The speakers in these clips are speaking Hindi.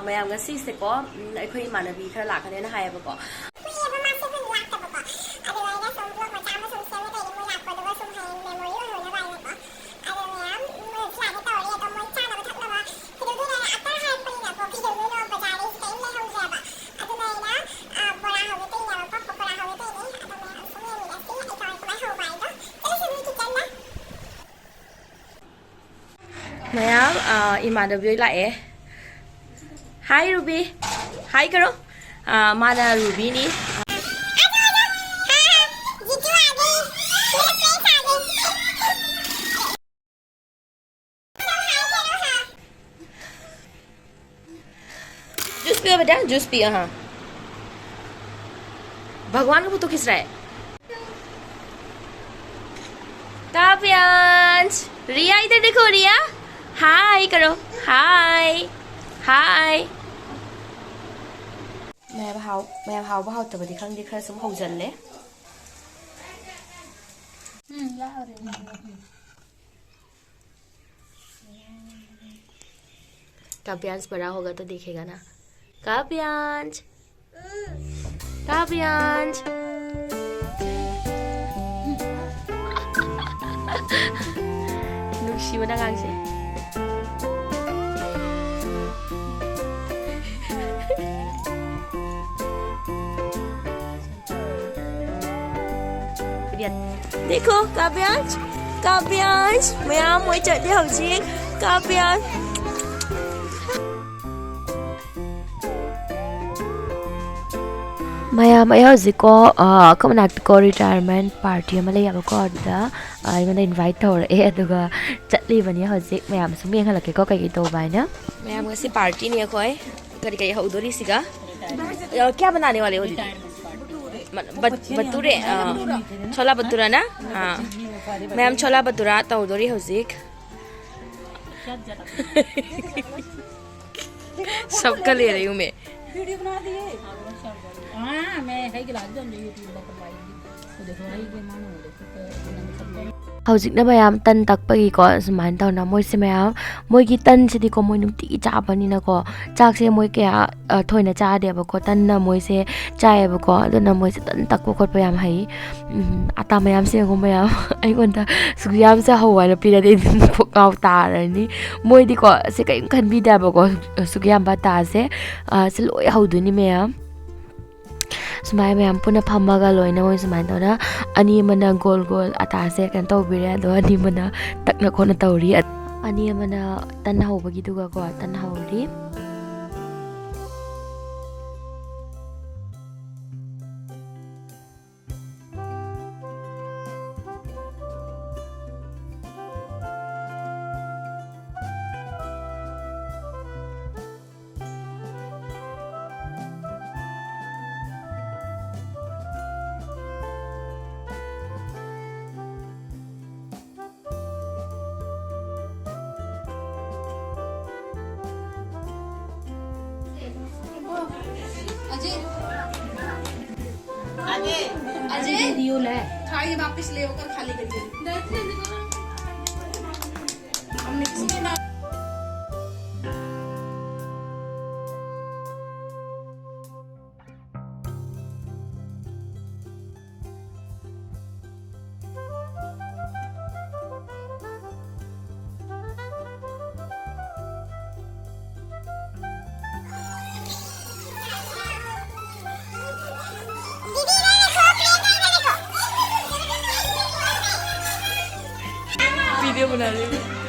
mayam ngasidi ko akhoi Emanabi khara lakhane na hayaba ko mayam Emanabi lại Hi Ruby Hi karo mana Ruby ni juice पियो बेटा juice पियो हाँ भगवान का फोटो खींच रहा है काव्यांश रिया इधर देखो रिया हाय करो हाय हाय मैं भाव भाव तब दिखां दिखा सब हो जल ले काव्यांश बड़ा होगा तो देखेगा ना काव्यांश काव्यांश नुक्सी बना गांग से देखो काव्यांश काव्यांश mayam mới chạy đi học riêng Kavyansh mayam ai hojiko kamnak ko retirement party ama lei aba ko da ai mana invite thor e aduga chatli bani hojik mayam sum yeng halake ko kai to bai na mayam ngasi party ni khoi kari kai hodori siga क्या बनाने वाले हो बटूरे छोला बटूरा ना हाँ मैम छोला बटूरा तौदोरी हौजिक सबका ले रही हूँ मैं वीडियो बना दिए हाँ मैं है कि लाज जो यूट्यूब पर करवाएंगी तो देखो भाई के मानो हौजिक ना मैम तन तक पगी को समान तो ना मोई से मैम मोई की तन से दिखो मोई नुक्ति चापनी ना को चाक से मोई के थोड़ी ना चाह दे बको तन ना मोई से चाहे बको तो ना मोई से तन तक को खुद मैम है आता मैम से को मैम आई कौन था सुखियाम से हवा ना पीरा दे काउ तार नहीं मोई दिखो से कहीं खन भी दे बको सुखियाम बता से लोय हौदुनी मैम सुमाय मैम पुनः फम्मगा लोइना मोइ सुमाय तोना अनि मना गोल गोल अतासे कन तौबिरे दो अनि मना तकना खोना तौरी अनि मना तन हौबगी दुगा को तन हौरी अजय वीडियो ले थाली वापस ले होकर खाली कर दे हमने किसी ने वीडियो बना रही हूँ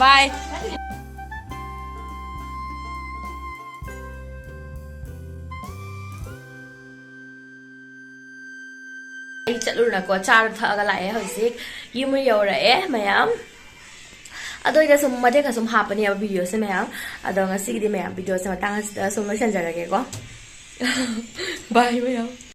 Bye. Chatlure ko char thaga lae hojik yum yore mayam ado ida sum made ka sum hapani ab video se mayam ado ngasi di mayam video se matang sum lo sanjarage ko bye mayam